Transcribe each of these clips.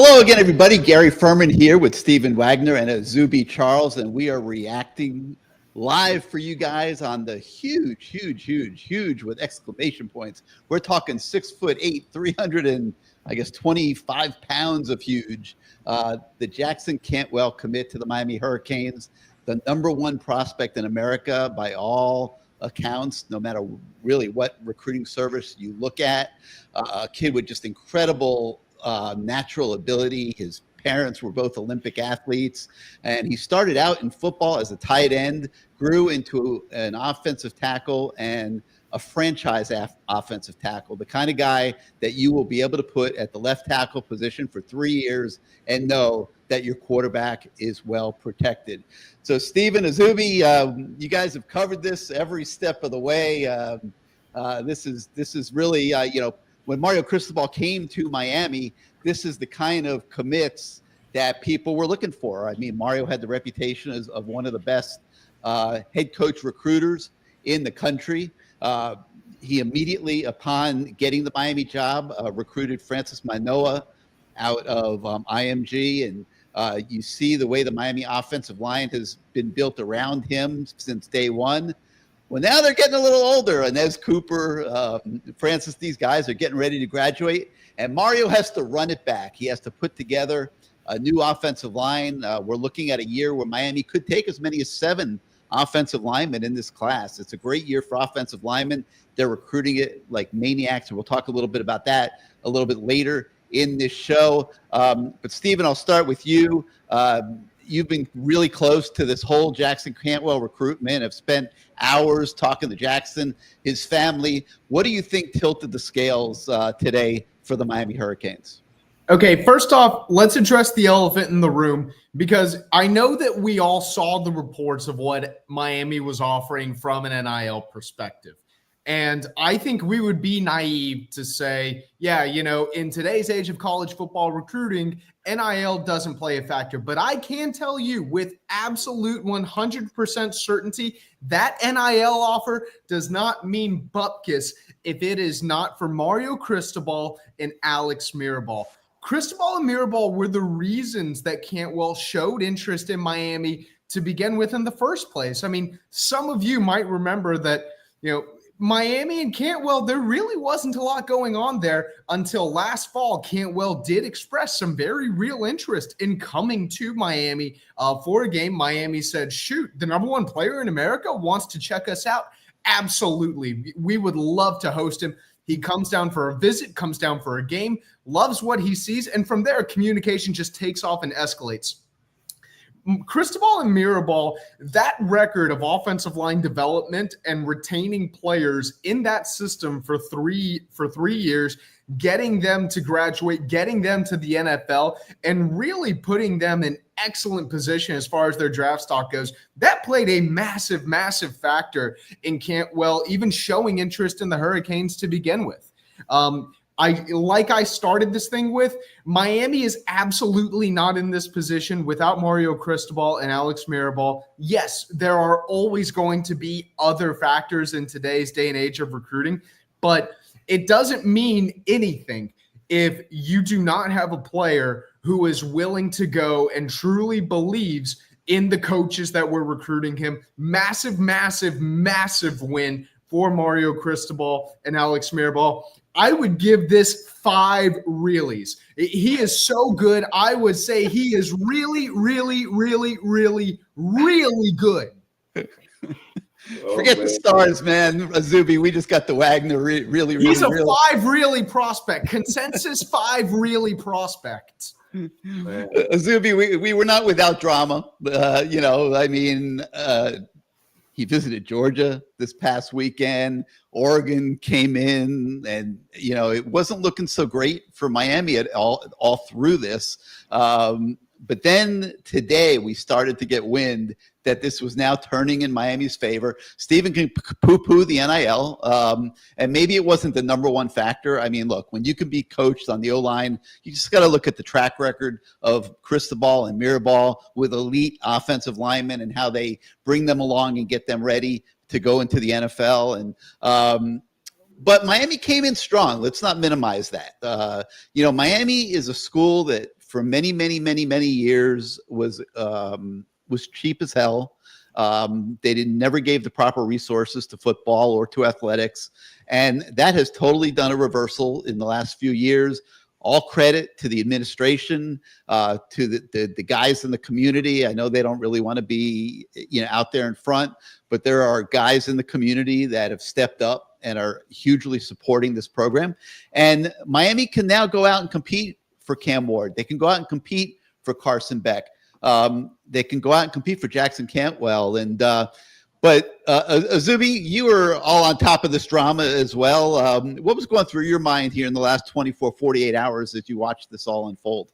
Hello again, everybody. Gary Furman here with Stephen Wagner and Azubi Charles, and we are reacting live for you guys on the huge with exclamation points. We're talking 6'8", 25 pounds of huge. The Jackson Cantwell commit to the Miami Hurricanes, the number one prospect in America by all accounts, no matter really what recruiting service you look at. A kid with just incredible natural ability. His parents were both Olympic athletes, and he started out in football as a tight end, grew into an offensive tackle and a franchise offensive tackle, the kind of guy that you will be able to put at the left tackle position for 3 years and know that your quarterback is well protected. So Stephen, Azubi, you guys have covered this every step of the way. This is really, when Mario Cristobal came to Miami, this is the kind of commits that people were looking for. I mean, Mario had the reputation of one of the best head coach recruiters in the country. He immediately, upon getting the Miami job, recruited Francis Manoa out of IMG. And you see the way the Miami offensive line has been built around him since day one. Well, now they're getting a little older. Inez Cooper, Francis, these guys are getting ready to graduate. And Mario has to run it back. He has to put together a new offensive line. We're looking at a year where Miami could take as many as 7 offensive linemen in this class. It's a great year for offensive linemen. They're recruiting it like maniacs. And we'll talk a little bit about that a little bit later in this show. But Stephen, I'll start with you. You've been really close to this whole Jackson Cantwell recruitment. I've spent hours talking to Jackson, his family. What do you think tilted the scales today for the Miami Hurricanes? Okay, first off, let's address the elephant in the room, because I know that we all saw the reports of what Miami was offering from an NIL perspective. And I think we would be naive to say, yeah, in today's age of college football recruiting, NIL doesn't play a factor. But I can tell you with absolute 100% certainty that NIL offer does not mean bupkis if it is not for Mario Cristobal and Alex Mirabal. Cristobal and Mirabal were the reasons that Cantwell showed interest in Miami to begin with in the first place. I mean, some of you might remember that, Miami and Cantwell, there really wasn't a lot going on there until last fall. Cantwell did express some very real interest in coming to Miami for a game. Miami said, shoot, the number one player in America wants to check us out. Absolutely. We would love to host him. He comes down for a visit, comes down for a game, loves what he sees, and from there, communication just takes off and escalates. Cristobal and Mirabal, that record of offensive line development and retaining players in that system for three years, getting them to graduate, getting them to the NFL, and really putting them in excellent position as far as their draft stock goes, that played a massive factor in Cantwell even showing interest in the Hurricanes to begin with. I started this thing with, Miami is absolutely not in this position without Mario Cristobal and Alex Mirabal. Yes, there are always going to be other factors in today's day and age of recruiting, but it doesn't mean anything if you do not have a player who is willing to go and truly believes in the coaches that were recruiting him. Massive win for Mario Cristobal and Alex Mirabal. I would give this 5 reallys. He is so good. I would say he is really good. Forget the stars, man. Azubi, we just got the Wagner really. He's a 5 really prospect. Consensus 5 really prospects. Azubi, we were not without drama. He visited Georgia this past weekend. Oregon came in, and it wasn't looking so great for Miami at all through this. But then today we started to get wind that this was now turning in Miami's favor. Stephen can poo-poo the NIL, and maybe it wasn't the number one factor. I mean, look, when you can be coached on the O-line, you just got to look at the track record of Cristobal and Mirabal with elite offensive linemen and how they bring them along and get them ready to go into the NFL. And but Miami came in strong. Let's not minimize that. Miami is a school that for many, many, many, many years was cheap as hell. They never gave the proper resources to football or to athletics. And that has totally done a reversal in the last few years. All credit to the administration, to the guys in the community. I know they don't really want to be, out there in front, but there are guys in the community that have stepped up and are hugely supporting this program. And Miami can now go out and compete for Cam Ward. They can go out and compete for Carson Beck. They can go out and compete for Jackson Cantwell. But Azubi, you were all on top of this drama as well. What was going through your mind here in the last 24, 48 hours as you watched this all unfold?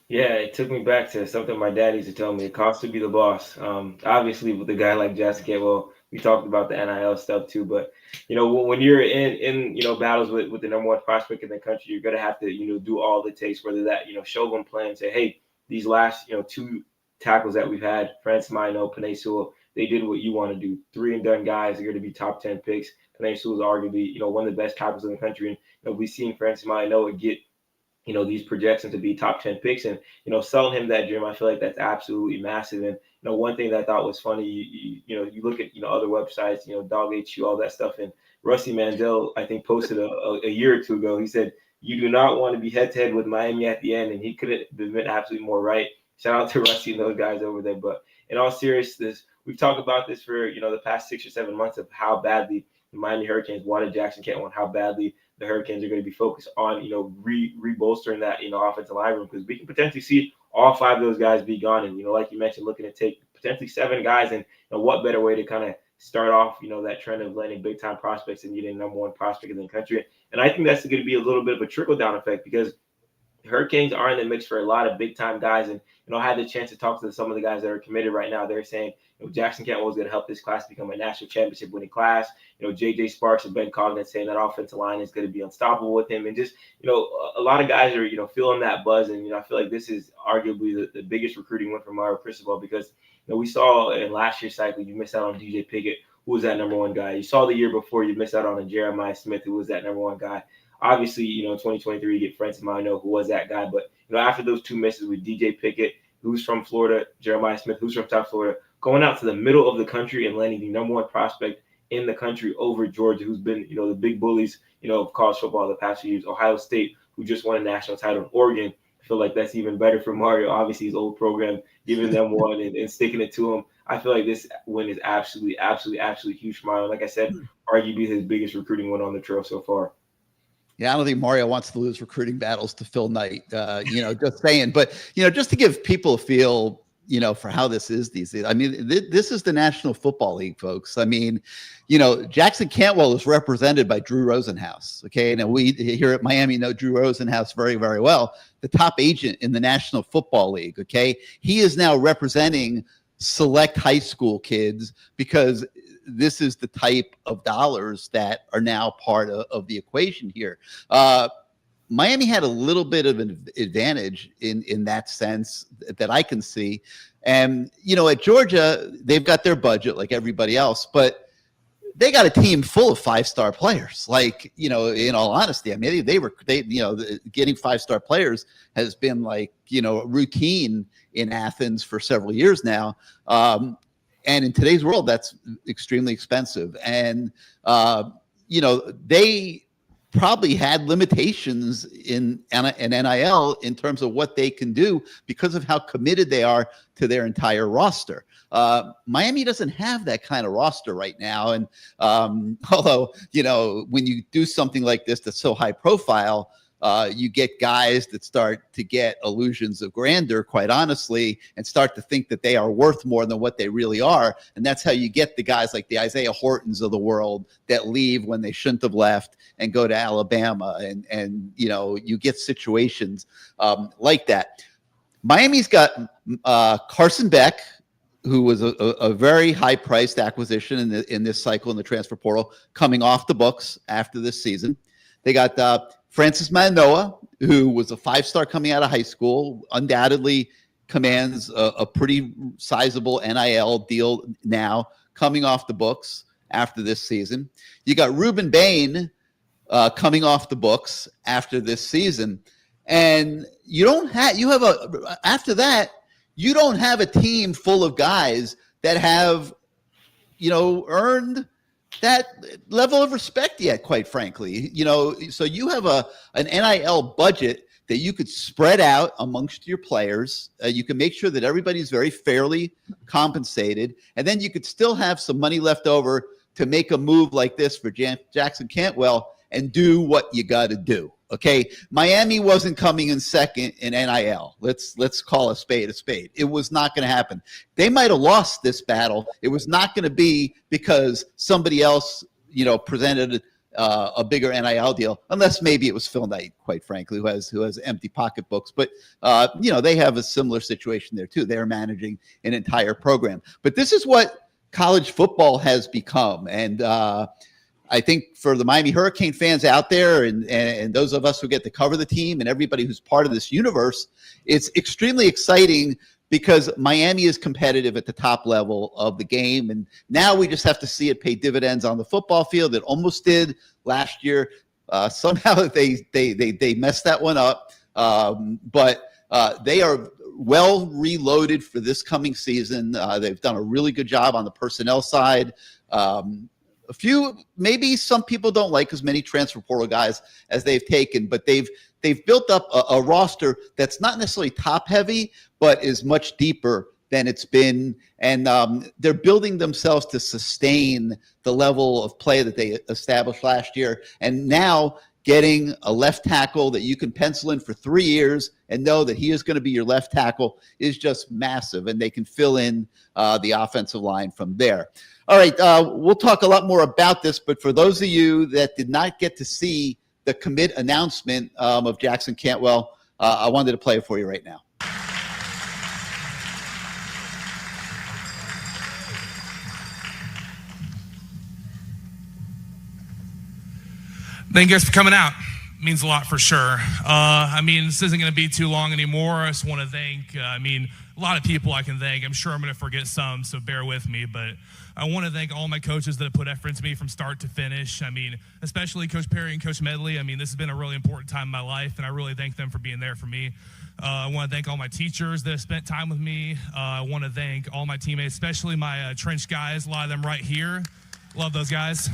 Yeah, it took me back to something my dad used to tell me. It costs to be the boss. Obviously, with a guy like Jackson Cantwell, we talked about the NIL stuff too. But when you're in battles with the number one prospect in the country, you're gonna have to do all it takes. Whether that show them play and say, hey, these last two tackles that we've had, Francis Maino, Penei Sewell, they did what you want to do. 3-and-done guys are going to be top 10 picks. Penei Sewell is arguably one of the best tackles in the country, and we've seen Francis Maino get these projections to be top 10 picks, and selling him that dream, I feel like that's absolutely massive. And one thing that I thought was funny, you look at other websites, Dog HU, all that stuff, and Rusty Mandel, I think, posted a year or two ago. He said, you do not want to be head-to-head with Miami at the end, and he couldn't have been absolutely more right. Shout out to Rusty and those guys over there. But in all seriousness, we've talked about this for the past 6 or 7 months of how badly the Miami Hurricanes wanted Jackson Cantwell and how badly the Hurricanes are going to be focused on re-bolstering that offensive line room, because we can potentially see all 5 of those guys be gone. And like you mentioned, looking to take potentially 7 guys, and what better way to kind of start off that trend of landing big time prospects and getting number one prospect in the country. And I think that's going to be a little bit of a trickle down effect, because the Hurricanes are in the mix for a lot of big time guys. And I had the chance to talk to some of the guys that are committed right now. They're saying Jackson Cantwell is going to help this class become a national championship winning class. JJ Sparks and Ben Cogman saying that offensive line is going to be unstoppable with him. And just a lot of guys are feeling that buzz. And I feel like this is arguably the biggest recruiting win for Mario Cristobal, because we saw in last year's cycle you missed out on DJ Pickett, who was that number one guy. You saw the year before you missed out on a Jeremiah Smith, who was that number one guy. Obviously, 2023, you get Francis Maino, who was that guy. But, after those 2 misses with DJ Pickett, who's from Florida, Jeremiah Smith, who's from South Florida, going out to the middle of the country and landing the number one prospect in the country over Georgia, who's been, the big bullies, of college football the past few years, Ohio State, who just won a national title, in Oregon. I feel like that's even better for Mario. Obviously, his old program, giving them one and sticking it to him. I feel like this win is absolutely huge for Mario. Like I said, arguably his biggest recruiting win on the trail so far. Yeah, I don't think Mario wants to lose recruiting battles to Phil Knight, just saying. But, just to give people a feel, for how this is these days. I mean, this is the National Football League, folks. I mean, Jackson Cantwell is represented by Drew Rosenhaus. Okay. Now we here at Miami know Drew Rosenhaus very, very well, the top agent in the National Football League. Okay. He is now representing select high school kids, because this is the type of dollars that are now part of the equation here. Miami had a little bit of an advantage in that sense that I can see. And, at Georgia, they've got their budget like everybody else, but they got a team full of 5-star players. Like, in all honesty, I mean, they getting 5-star players has been like, routine in Athens for several years now. And in today's world, that's extremely expensive. And, they probably had limitations in NIL in terms of what they can do because of how committed they are to their entire roster. Miami doesn't have that kind of roster right now. And although, when you do something like this that's so high profile, you get guys that start to get illusions of grandeur, quite honestly, and start to think that they are worth more than what they really are. And that's how you get the guys like the Isaiah Hortons of the world that leave when they shouldn't have left and go to Alabama. And you get situations like that. Miami's got Carson Beck, who was a very high-priced acquisition in this cycle in the transfer portal, coming off the books after this season. They got Francis Manoa, who was a 5-star coming out of high school, undoubtedly commands a pretty sizable NIL deal now, coming off the books after this season. You got Reuben Bain coming off the books after this season. And you don't have after that, you don't have a team full of guys that have, earned that level of respect yet, quite frankly. So you have an NIL budget that you could spread out amongst your players. You can make sure that everybody's very fairly compensated, and then you could still have some money left over to make a move like this for Jackson Cantwell and do what you got to do. Okay, Miami wasn't coming in second in NIL. Let's call a spade a spade. It was not going to happen. They might have lost this battle. It was not going to be because somebody else, presented a bigger NIL deal, unless maybe it was Phil Knight, quite frankly, who has empty pocketbooks. But they have a similar situation there too. They're managing an entire program. But this is what college football has become, and I think for the Miami Hurricane fans out there and those of us who get to cover the team and everybody who's part of this universe, it's extremely exciting because Miami is competitive at the top level of the game. And now we just have to see it pay dividends on the football field. It almost did last year. Somehow they messed that one up. But they are well reloaded for this coming season. They've done a really good job on the personnel side. A few, maybe some people don't like as many transfer portal guys as they've taken, but they've built up a roster that's not necessarily top heavy, but is much deeper than it's been. And they're building themselves to sustain the level of play that they established last year. And now getting a left tackle that you can pencil in for 3 years and know that he is going to be your left tackle is just massive. And they can fill in the offensive line from there. All right, we'll talk a lot more about this, but for those of you that did not get to see the commit announcement of Jackson Cantwell, I wanted to play it for you right now. Thank you guys for coming out. It means a lot for sure. This isn't going to be too long anymore. I just want to thank, a lot of people I can thank. I'm sure I'm going to forget some, so bear with me, but I want to thank all my coaches that have put effort into me from start to finish. Especially Coach Perry and Coach Medley. This has been a really important time in my life, and I really thank them for being there for me. I want to thank all my teachers that have spent time with me. I want to thank all my teammates, especially my trench guys, a lot of them right here. Love those guys.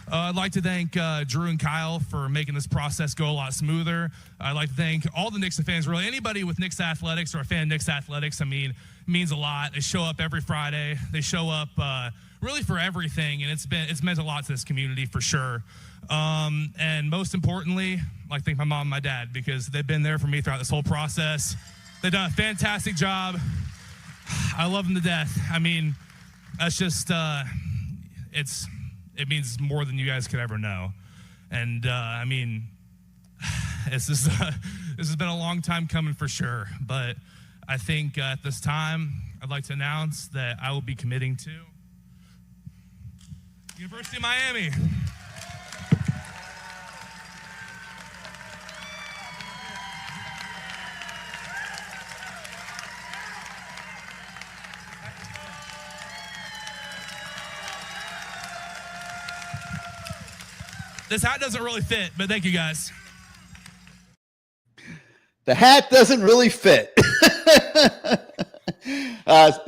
I'd like to thank Drew and Kyle for making this process go a lot smoother. I'd like to thank all the Knicks fans, really anybody with Knicks Athletics or a fan of Knicks Athletics. It means a lot. They show up every Friday. They show up really for everything, and it's meant a lot to this community for sure. And most importantly, I'd like to thank my mom and my dad because they've been there for me throughout this whole process. They've done a fantastic job. I love them to death. That's just it means more than you guys could ever know. And, this has been a long time coming for sure. But I think at this time, I'd like to announce that I will be committing to University of Miami. This hat doesn't really fit, but thank you guys. The hat doesn't really fit.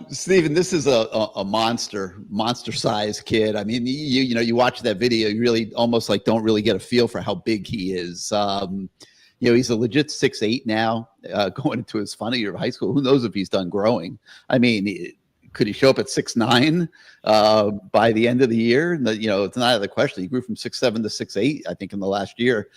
Stephen, this is a monster-sized kid. You watch that video, you really almost don't really get a feel for how big he is. He's a legit 6'8" now, going into his final year of high school. Who knows if he's done growing? Could he show up at 6'9" by the end of the year? It's not out of the question. He grew from 6'7" to 6'8", I think, in the last year.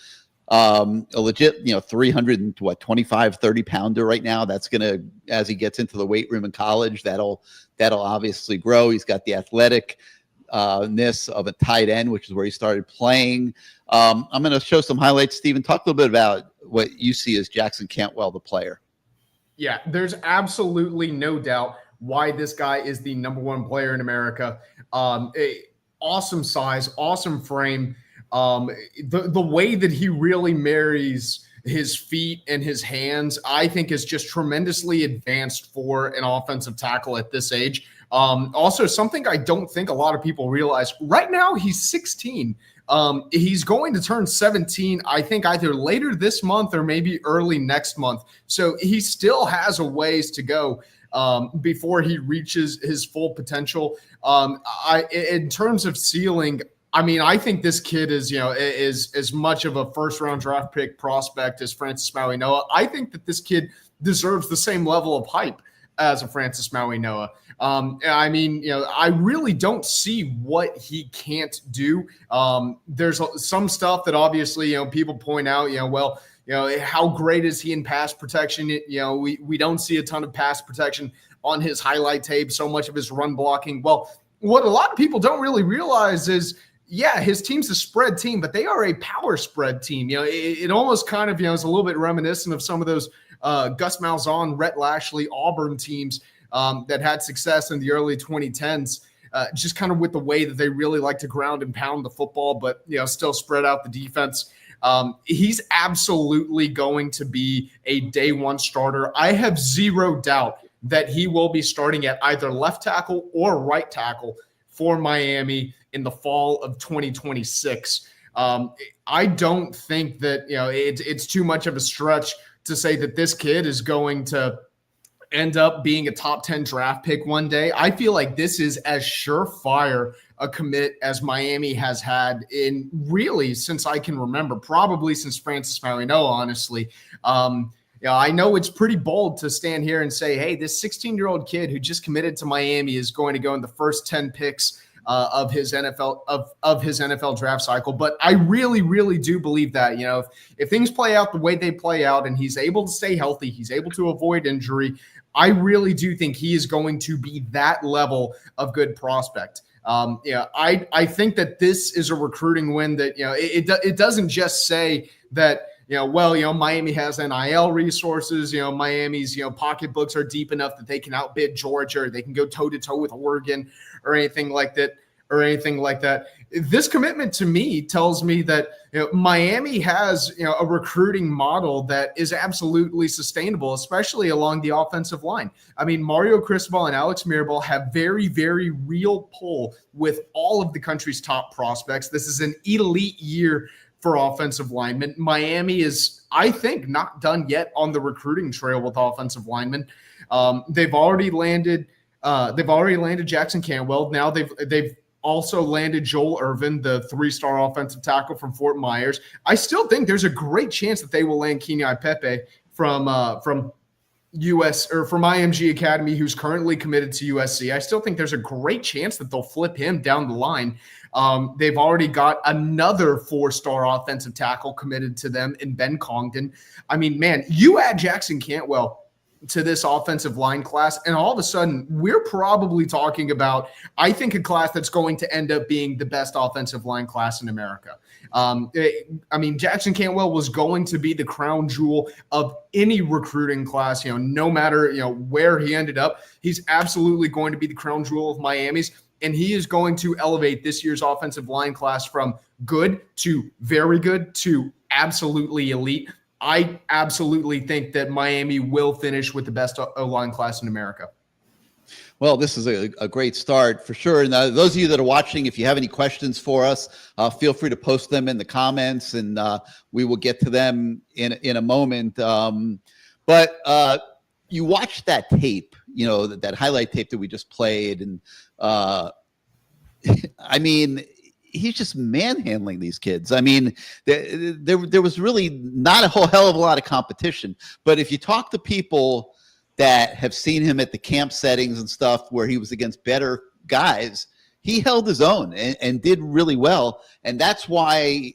A legit, 325, 30 pounder right now. That's going to, as he gets into the weight room in college, that'll obviously grow. He's got the athletic-ness of a tight end, which is where he started playing. I'm going to show some highlights. Stephen, talk a little bit about what you see as Jackson Cantwell, the player. Yeah, there's absolutely no doubt why this guy is the number one player in America. Awesome size, awesome frame. The way that he really marries his feet and his hands, I think, is just tremendously advanced for an offensive tackle at this age. Also, something I don't think a lot of people realize, right now he's 16. He's going to turn 17, I think, either later this month or maybe early next month. So he still has a ways to go before he reaches his full potential. In terms of ceiling, I mean, I think this kid is as much of a first-round draft pick prospect as Francis Maui Noah. I think that this kid deserves the same level of hype as a Francis Maui Noah. I mean, I really don't see what he can't do. There's some stuff that obviously, people point out, how great is he in pass protection? We don't see a ton of pass protection on his highlight tape, so much of his run blocking. Well, what a lot of people don't really realize is, yeah, his team's a spread team, but they are a power spread team. It almost kind of, is a little bit reminiscent of some of those Gus Malzahn, Rhett Lashley, Auburn teams that had success in the early 2010s, just kind of with the way that they really like to ground and pound the football, but, still spread out the defense. He's absolutely going to be a day one starter. I have zero doubt that he will be starting at either left tackle or right tackle for Miami in the fall of 2026. I don't think that, it's too much of a stretch to say that this kid is going to end up being a top 10 draft pick one day. I feel like this is as surefire a commit as Miami has had in really since I can remember, probably since Francis Maui Noah, honestly. I know it's pretty bold to stand here and say, hey, this 16-year-old kid who just committed to Miami is going to go in the first 10 picks of his NFL draft cycle. But I really, really do believe that, if things play out the way they play out and he's able to stay healthy, he's able to avoid injury, I really do think he is going to be that level of good prospect. I think that this is a recruiting win that, it doesn't just say that, Miami has NIL resources, Miami's, pocketbooks are deep enough that they can outbid Georgia or they can go toe to toe with Oregon or anything like that. This commitment to me tells me that Miami has a recruiting model that is absolutely sustainable, especially along the offensive line. I mean, Mario Cristobal and Alex Mirabal have very, very real pull with all of the country's top prospects. This is an elite year for offensive linemen. Miami is, I think, not done yet on the recruiting trail with offensive linemen. They've already landed Jackson Cantwell. Now they've also landed Joel Irvin, the 3-star offensive tackle from Fort Myers. I still think there's a great chance that they will land Kenai Pepe from US or from IMG Academy, who's currently committed to USC. I still think there's a great chance that they'll flip him down the line. They've already got another 4-star offensive tackle committed to them in Ben Congdon. I mean, man, you add Jackson Cantwell to this offensive line class, and all of a sudden we're probably talking about, I think, a class that's going to end up being the best offensive line class in America. Jackson Cantwell was going to be the crown jewel of any recruiting class, no matter, where he ended up. He's absolutely going to be the crown jewel of Miami's, and he is going to elevate this year's offensive line class from good to very good to absolutely elite. I absolutely think that Miami will finish with the best O-line class in America. Well, this is a great start for sure. And those of you that are watching, if you have any questions for us, feel free to post them in the comments, and we will get to them in a moment. But you watch that tape, that highlight tape that we just played, and I mean, he's just manhandling these kids. I mean, there was really not a whole hell of a lot of competition. But if you talk to people that have seen him at the camp settings and stuff where he was against better guys, he held his own and did really well. And that's why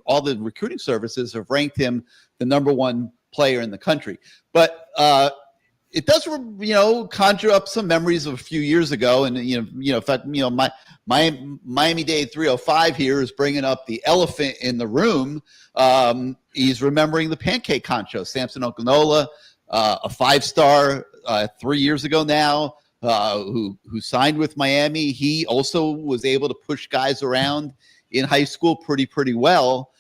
all the recruiting services have ranked him the number 1 player in the country. But it does, conjure up some memories of a few years ago. And, in fact, my Miami Dade 305 here is bringing up the elephant in the room. He's remembering the pancake concho, Samson Okunola, a 5-star 3 years ago now, who signed with Miami. He also was able to push guys around in high school pretty well.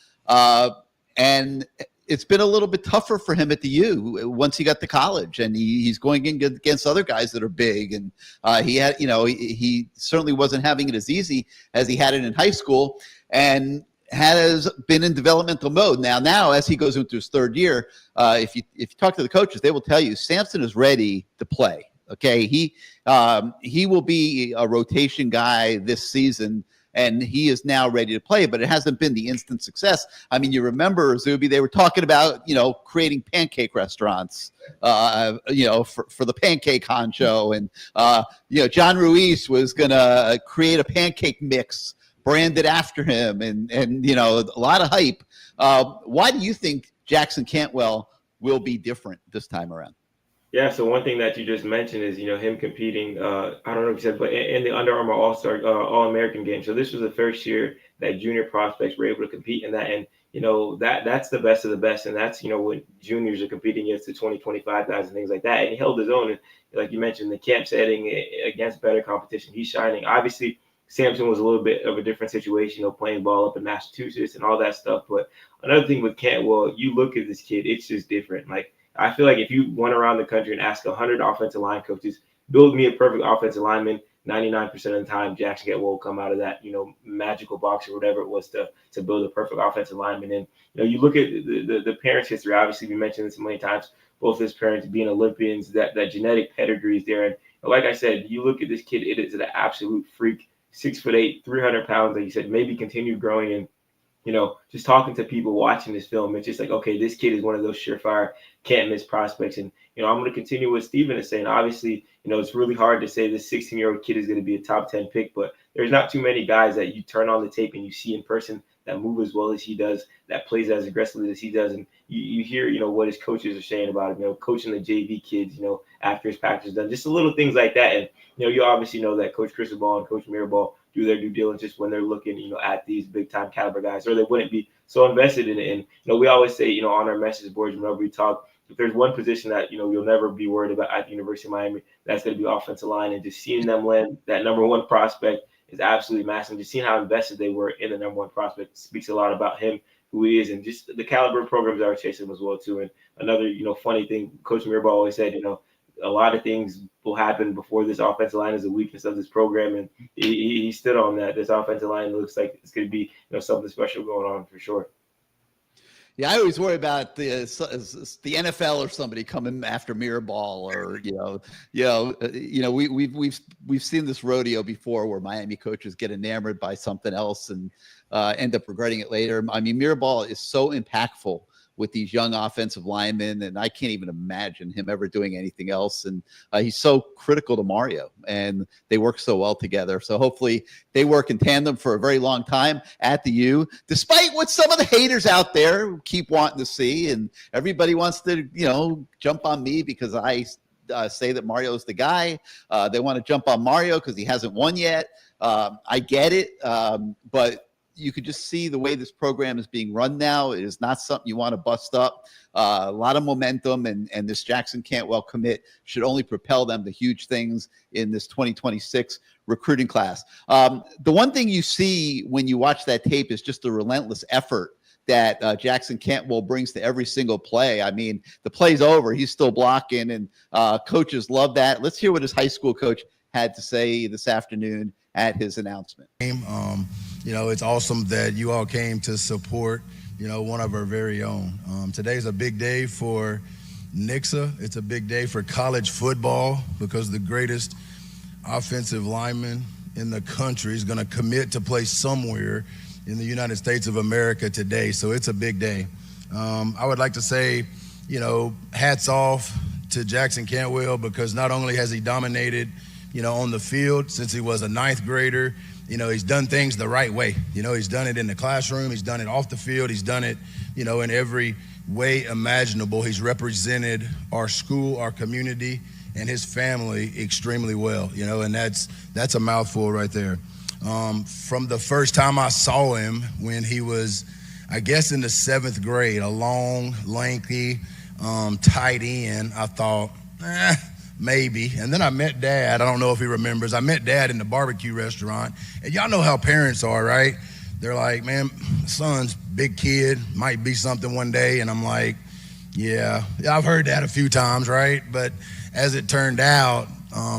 And it's been a little bit tougher for him at the U once he got to college, and he's going in against other guys that are big. And he had, he certainly wasn't having it as easy as he had it in high school, and has been in developmental mode. Now, as he goes into his third year, if you talk to the coaches, they will tell you Sampson is ready to play. Okay, he will be a rotation guy this season, and he is now ready to play, but it hasn't been the instant success. I mean, you remember, Zuby, they were talking about, creating pancake restaurants, for the pancake honcho. And, John Ruiz was going to create a pancake mix branded after him, and a lot of hype. Why do you think Jackson Cantwell will be different this time around? Yeah, so one thing that you just mentioned is, him competing, I don't know if you said, but in the Under Armour All-Star, All-American game. So this was the first year that junior prospects were able to compete in that. And, that's the best of the best. And that's, when juniors are competing against the 20, 25 guys and things like that. And he held his own. And like you mentioned, the camp setting against better competition, he's shining. Obviously, Sampson was a little bit of a different situation, playing ball up in Massachusetts and all that stuff. But another thing with Cantwell, you look at this kid, it's just different. Like, I feel like if you went around the country and asked 100 offensive line coaches, build me a perfect offensive lineman, 99% of the time, Jackson Cantwell will come out of that, magical box or whatever it was to build a perfect offensive lineman. And, you look at the parents' history. Obviously, we mentioned this many times, both his parents being Olympians, that genetic pedigree is there. And like I said, you look at this kid, it is an absolute freak, 6'8", 300 pounds, like you said, maybe continue growing. And, just talking to people watching this film, it's just like, okay, this kid is one of those surefire, can't miss prospects. And, I'm going to continue what Steven is saying. Obviously, it's really hard to say this 16-year-old kid is going to be a top 10 pick, but there's not too many guys that you turn on the tape and you see in person that move as well as he does, that plays as aggressively as he does. And you hear, what his coaches are saying about him, coaching the JV kids, after his practice is done, just the little things like that. And, you obviously know that Coach Cristobal and Coach Mirabal do their due diligence when they're looking, at these big time caliber guys, or they wouldn't be so invested in it. And, we always say, on our message boards, whenever we talk, if there's one position that, you'll never be worried about at the University of Miami, that's going to be offensive line. And just seeing them land that number one prospect is absolutely massive. Just seeing how invested they were in the number one prospect speaks a lot about him, who he is, and just the caliber of programs that are chasing him as well, too. And another, funny thing, Coach Mirabal always said, a lot of things will happen before this offensive line is a weakness of this program. And he stood on that. This offensive line looks like it's going to be, something special going on for sure. Yeah, I always worry about the NFL or somebody coming after Mirabal, or we've seen this rodeo before where Miami coaches get enamored by something else and end up regretting it later. I mean, Mirabal is so impactful with these young offensive linemen, and I can't even imagine him ever doing anything else. And he's so critical to Mario, and they work so well together. So hopefully they work in tandem for a very long time at the U, despite what some of the haters out there keep wanting to see. And everybody wants to, jump on me because I say that Mario's the guy. They want to jump on Mario because he hasn't won yet. I get it, but you could just see the way this program is being run now. It is not something you want to bust up. A lot of momentum, and this Jackson Cantwell commit should only propel them to huge things in this 2026 recruiting class. The one thing you see when you watch that tape is just the relentless effort that Jackson Cantwell brings to every single play. I mean, the play's over, he's still blocking, and coaches love that. Let's hear what his high school coach had to say this afternoon at his announcement. It's awesome that you all came to support, one of our very own. Today's a big day for Nixa. It's a big day for college football because the greatest offensive lineman in the country is going to commit to play somewhere in the United States of America today. So it's a big day. I would like to say, hats off to Jackson Cantwell, because not only has he dominated, on the field since he was a ninth grader, he's done things the right way. He's done it in the classroom. He's done it off the field. He's done it, in every way imaginable. He's represented our school, our community, and his family extremely well, and that's a mouthful right there. From the first time I saw him when he was, I guess, in the 7th grade, a long, lanky, tight end, I thought, maybe. And then I met Dad. I don't know if he remembers. I met Dad in the barbecue restaurant. And y'all know how parents are, right? they're like, man, son's big kid, might be something one day. And I'm like, yeah, I've heard that a few times, right? But as it turned out,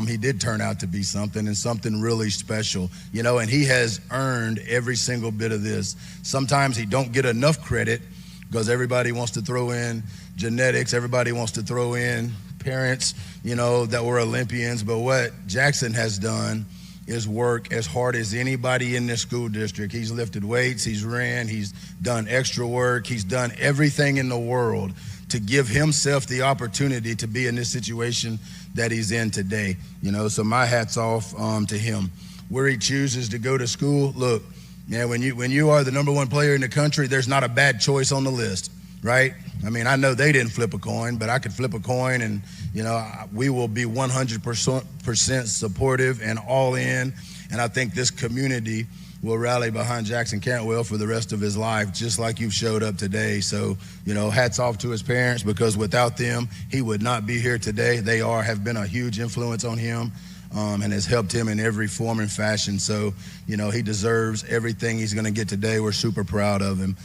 he did turn out to be something, and something really special, you know, and he has earned every single bit of this. Sometimes he don't get enough credit because everybody wants to throw in genetics, everybody wants to throw in parents, you know, that were Olympians. But what Jackson has done is work as hard as anybody in this school district. He's lifted weights, he's ran, he's done extra work, he's done everything in the world to give himself the opportunity to be in this situation that he's in today. You know, so my hat's off to him. Where he chooses to go to school, look, man, when you are the number one player in the country, there's not a bad choice on the list, right? I mean, I know they didn't flip a coin, but I could flip a coin, and, you know, we will be 100% supportive and all in. And I think this community will rally behind Jackson Cantwell for the rest of his life, just like you've showed up today. So, you know, hats off to his parents, because without them, he would not be here today. They have been a huge influence on him, and has helped him in every form and fashion. So, you know, he deserves everything he's going to get today. We're super proud of him.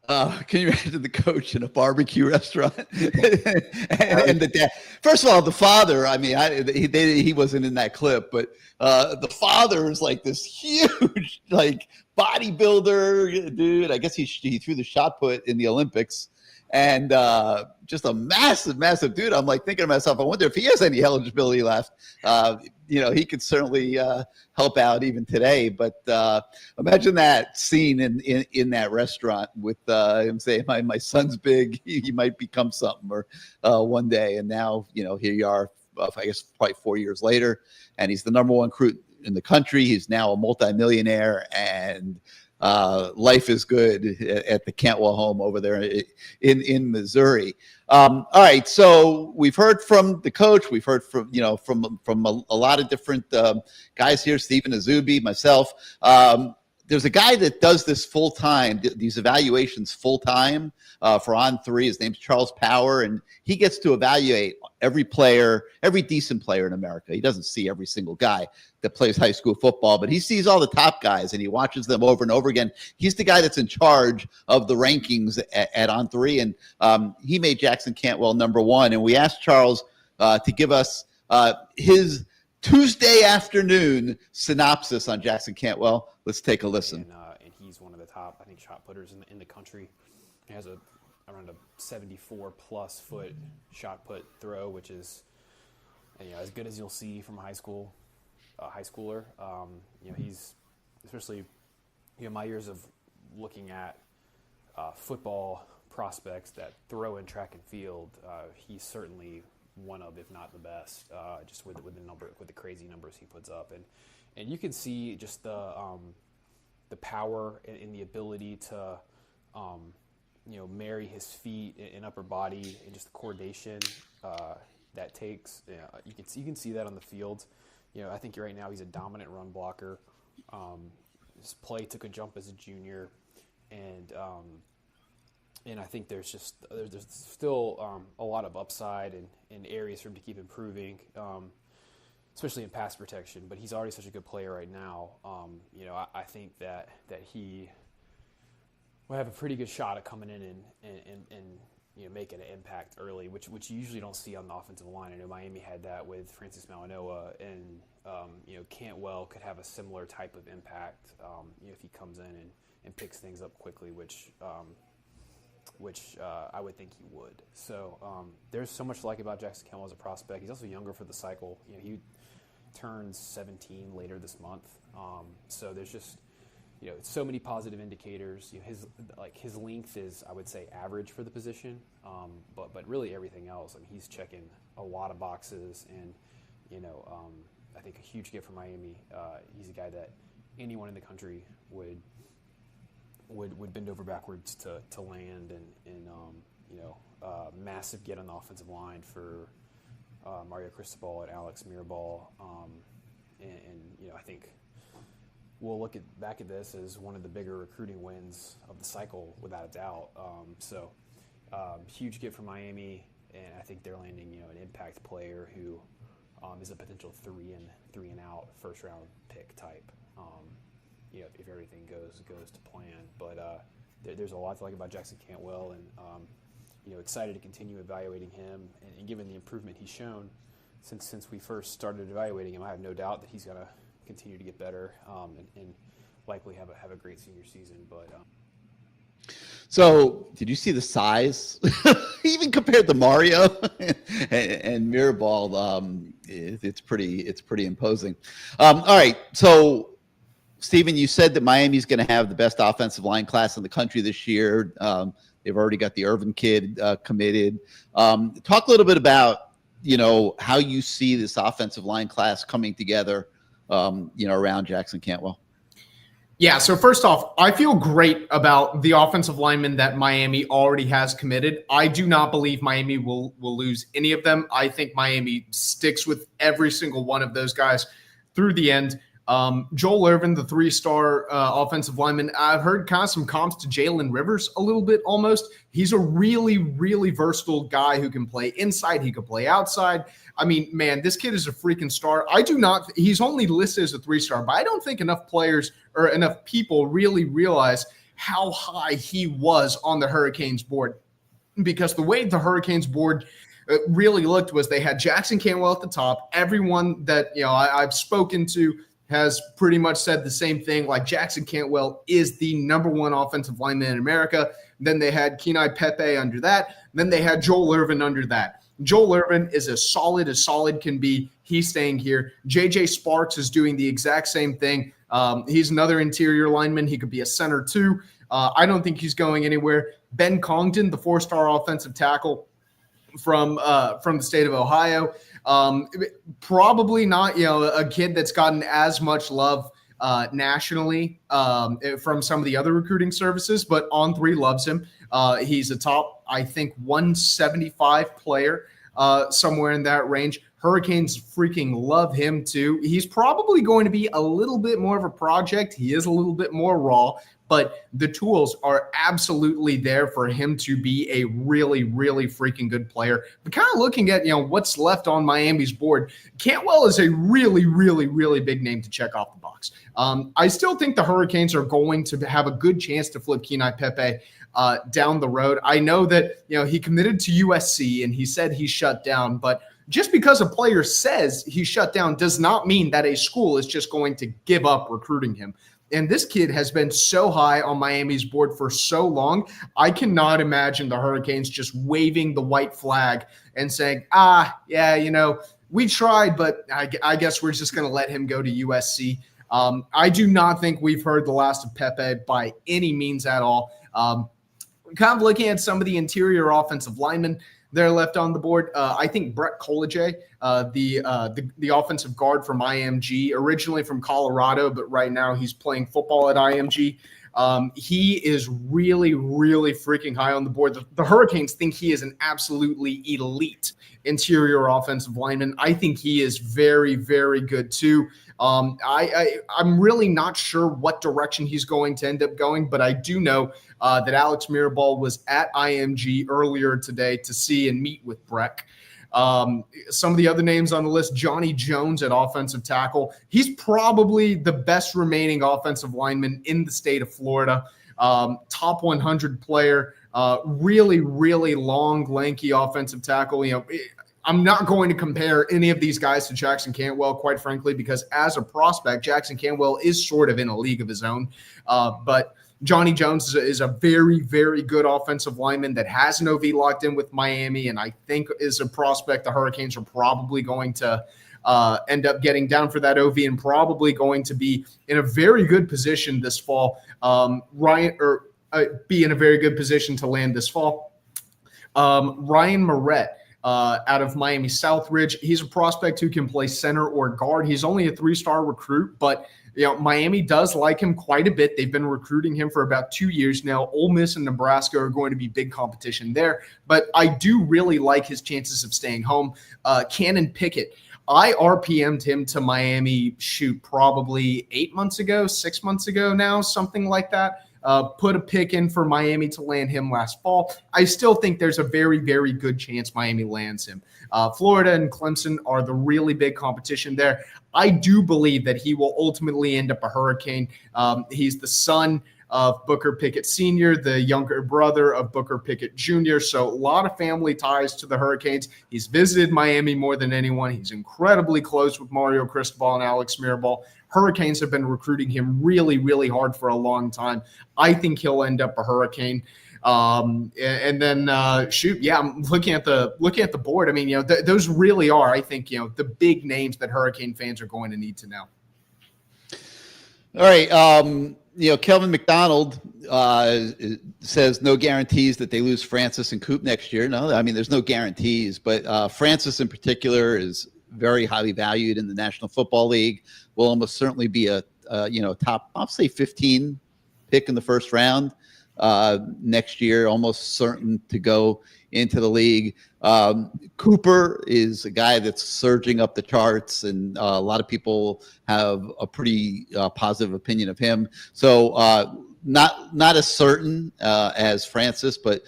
Can you imagine the coach in a barbecue restaurant and the dad? First of all, the father, I mean, he wasn't in that clip, but the father is like this huge, like, bodybuilder dude. I guess he threw the shot put in the Olympics, and just a massive dude. I'm like thinking to myself, I wonder if he has any eligibility left. You know, he could certainly help out even today. But imagine that scene in that restaurant with him saying, my son's big, he might become something or one day. And now, you know, here you are, I guess probably 4 years later, and he's the number one recruit in the country. He's now a multimillionaire, and life is good at the Cantwell home over there in Missouri. All right, so we've heard from the coach. We've heard from a lot of different guys here. Stephen Azubi, myself. There's a guy that does this full time, these evaluations full time for On3. His name's Charles Power, and he gets to evaluate every player, every decent player in America. He doesn't see every single guy that plays high school football, but he sees all the top guys and he watches them over and over again. He's the guy that's in charge of the rankings at On3, and he made Jackson Cantwell number one. And we asked Charles to give us his Tuesday afternoon synopsis on Jackson Cantwell. Let's take a listen. And he's one of the top, I think, shot putters in the country. He has around a 74-plus foot shot put throw, which is, you know, as good as you'll see from a high schooler. You know, he's, especially, you know, my years of looking at football prospects that throw in track and field, he's certainly one of, if not the best, just with the crazy numbers he puts up, and you can see just the power and the ability to you know, marry his feet and upper body and just the coordination that takes. You know, you can see that on the field. You know, I think right now he's a dominant run blocker. His play took a jump as a junior, and I think there's still a lot of upside and areas for him to keep improving, especially in pass protection. But he's already such a good player right now. You know, I think that he will have a pretty good shot at coming in and you know, making an impact early, which you usually don't see on the offensive line. I know Miami had that with Francis Malinois, and you know, Cantwell could have a similar type of impact, you know, if he comes in and picks things up quickly, which I would think he would. So there's so much to like about Jackson Cantwell as a prospect. He's also younger for the cycle. You know, he turns 17 later this month. So there's just, you know, so many positive indicators. You know, his length is, I would say, average for the position, but really everything else. I mean, he's checking a lot of boxes, and you know, I think a huge get for Miami. He's a guy that anyone in the country would bend over backwards to land, and you know, massive get on the offensive line for Mario Cristobal and Alex Mirabal, and you know, I think we'll look back at this as one of the bigger recruiting wins of the cycle, without a doubt. So huge get for Miami, and I think they're landing, you know, an impact player who is a potential three and out first round pick type. if everything goes to plan. But there's a lot to like about Jackson Cantwell, and excited to continue evaluating him, and given the improvement he's shown since we first started evaluating him, I have no doubt that he's going to continue to get better and likely have a great senior season. But so, did you see the size, even compared to Mario and Mirabal? It's pretty imposing. All right, so Stephen, you said that Miami's going to have the best offensive line class in the country this year. They've already got the Irvin kid committed. Talk a little bit about how you see this offensive line class coming together, around Jackson Cantwell. Yeah, so first off, I feel great about the offensive linemen that Miami already has committed. I do not believe Miami will lose any of them. I think Miami sticks with every single one of those guys through the end. Joel Irvin, the 3-star offensive lineman, I've heard kind of some comps to Jalen Rivers a little bit almost. He's a really, really versatile guy who can play inside. He can play outside. I mean, man, this kid is a freaking star. He's only listed as a 3-star, but I don't think enough players or enough people really realize how high he was on the Hurricanes board, because the way the Hurricanes board really looked was they had Jackson Cantwell at the top. Everyone that I've spoken to has pretty much said the same thing. Like, Jackson Cantwell is the number one offensive lineman in America. Then they had Kenai Pepe under that. Then they had Joel Irvin under that. Joel Irvin is as solid can be. He's staying here. JJ Sparks is doing the exact same thing. He's another interior lineman. He could be a center too. I don't think he's going anywhere. Ben Congdon, the 4-star offensive tackle from the state of Ohio. Probably not, a kid that's gotten as much love nationally from some of the other recruiting services, but On3 loves him. He's a top, I think, 175 player, somewhere in that range. Hurricanes freaking love him too. He's probably going to be a little bit more of a project. He is a little bit more raw, but the tools are absolutely there for him to be a really, really freaking good player. But kind of looking at, what's left on Miami's board, Cantwell is a really, really, really big name to check off the box. I still think the Hurricanes are going to have a good chance to flip Kenai Pepe down the road. I know that, he committed to USC and he said he's shut down, but just because a player says he's shut down does not mean that a school is just going to give up recruiting him. And this kid has been so high on Miami's board for so long, I cannot imagine the Hurricanes just waving the white flag and saying, we tried, but I guess we're just going to let him go to USC. I do not think we've heard the last of Pepe by any means at all. Kind of looking at some of the interior offensive linemen they're left on the board. I think Brett Collegier, the offensive guard from IMG, originally from Colorado, but right now he's playing football at IMG. He is really, really freaking high on the board. The Hurricanes think he is an absolutely elite interior offensive lineman. I think he is very, very good too. I'm really not sure what direction he's going to end up going, but I do know that Alex Mirabal was at IMG earlier today to see and meet with Breck. Some of the other names on the list, Johnny Jones at offensive tackle. He's probably the best remaining offensive lineman in the state of Florida. Top 100 player, really, really long, lanky offensive tackle. I'm not going to compare any of these guys to Jackson Cantwell, quite frankly, because as a prospect, Jackson Cantwell is sort of in a league of his own. But Johnny Jones is a very, very good offensive lineman that has an OV locked in with Miami, and I think is a prospect the Hurricanes are probably going to end up getting down for that OV and probably going to be in a very good position this fall. Be in a very good position to land this fall. Ryan Moret. Out of Miami Southridge. He's a prospect who can play center or guard. He's only a 3-star recruit, but Miami does like him quite a bit. They've been recruiting him for about 2 years now. Ole Miss and Nebraska are going to be big competition there, but I do really like his chances of staying home. Cannon Pickett. I RPM'd him to Miami, probably 6 months ago now, something like that. Put a pick in for Miami to land him last fall. I still think there's a very, very good chance Miami lands him. Florida and Clemson are the really big competition there. I do believe that he will ultimately end up a Hurricane. He's the son of Booker Pickett Sr., the younger brother of Booker Pickett Jr., so a lot of family ties to the Hurricanes. He's visited Miami more than anyone. He's incredibly close with Mario Cristobal and Alex Mirabal. Hurricanes have been recruiting him really, really hard for a long time. I think he'll end up a Hurricane. I'm looking at the board. I mean, those really are, I think, the big names that Hurricane fans are going to need to know. All right. Kelvin McDonald says no guarantees that they lose Francis and Coop next year. No, I mean, there's no guarantees, but Francis in particular is very highly valued in the National Football League. Will almost certainly be a top, I'll say 15 pick in the first round next year, almost certain to go into the league. Cooper is a guy that's surging up the charts, and a lot of people have a pretty positive opinion of him. So not as certain as Francis, but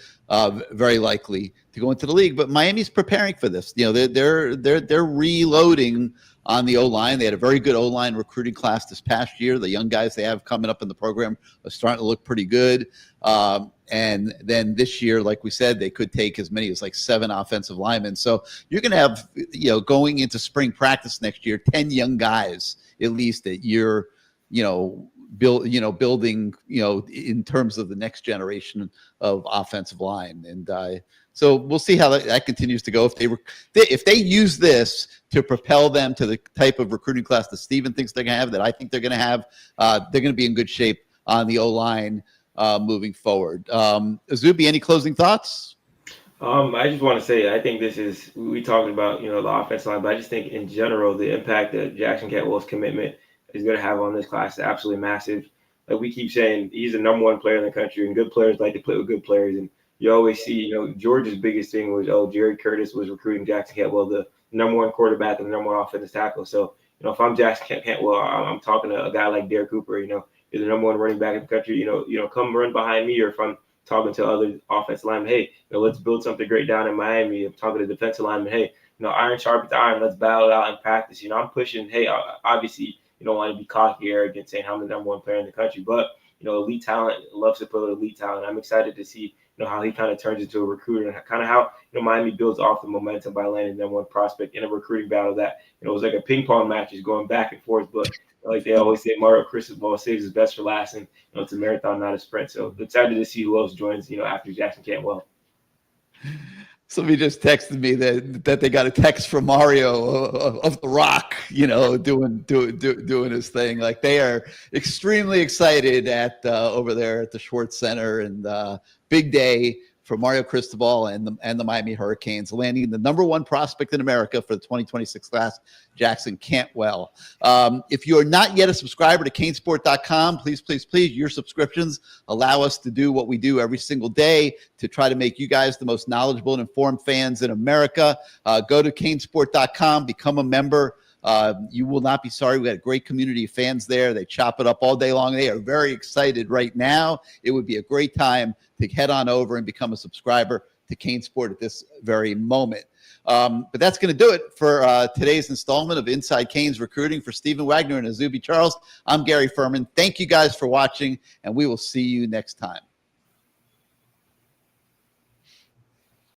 very likely to go into the league. But Miami's preparing for this. They're reloading on the O-line. They had a very good O-line recruiting class this past year. The young guys they have coming up in the program are starting to look pretty good. And then this year, like we said, they could take as many as like 7 offensive linemen. So you're going to have, going into spring practice next year, 10 young guys at least that you're, building, in terms of the next generation of offensive line. And so we'll see how that continues to go. If they use this to propel them to the type of recruiting class that Steven thinks they're going to have, that I think they're going to have, they're going to be in good shape on the O-line moving forward. Azubi, any closing thoughts? I just want to say, I think we talked about, the offensive line, but I just think in general, the impact that Jackson Cantwell's commitment is going to have on this class is absolutely massive. Like we keep saying, he's the number one player in the country, and good players like to play with good players. And you always see, Georgia's biggest thing was, Jared Curtis was recruiting Jackson Cantwell, the number one quarterback and the number one offensive tackle. So, if I'm Jackson Cantwell, I'm talking to a guy like Derek Cooper, you're the number one running back in the country, come run behind me. Or if I'm talking to other offensive linemen, hey, let's build something great down in Miami. I'm talking to defensive linemen, hey, iron sharpens iron, let's battle it out in practice. I'm pushing, hey, obviously you don't want to be cocky, arrogant, saying I'm the number one player in the country, but elite talent loves to put elite talent. I'm excited to see how he kind of turns into a recruiter, and kind of how Miami builds off the momentum by landing number one prospect in a recruiting battle that it was like a ping pong match, is going back and forth. But like they always say, Mario Cristobal saves his best for last, and it's a marathon, not a sprint. So excited to see who else joins after Jackson Cantwell. Somebody just texted me that they got a text from Mario of The Rock, doing his thing. Like, they are extremely excited at over there at the Schwartz Center, and big day for Mario Cristobal and the Miami Hurricanes, landing the number one prospect in America for the 2026 class, Jackson Cantwell. If you are not yet a subscriber to canesport.com, please, your subscriptions allow us to do what we do every single day to try to make you guys the most knowledgeable and informed fans in America. Go to canesport.com, become a member. You will not be sorry. We got a great community of fans there. They chop it up all day long. They are very excited right now. It would be a great time to head on over and become a subscriber to Cane Sport at this very moment. But that's going to do it for today's installment of Inside Canes Recruiting. For Stephen Wagner and Azubi Charles, I'm Gary Furman. Thank you guys for watching, and we will see you next time.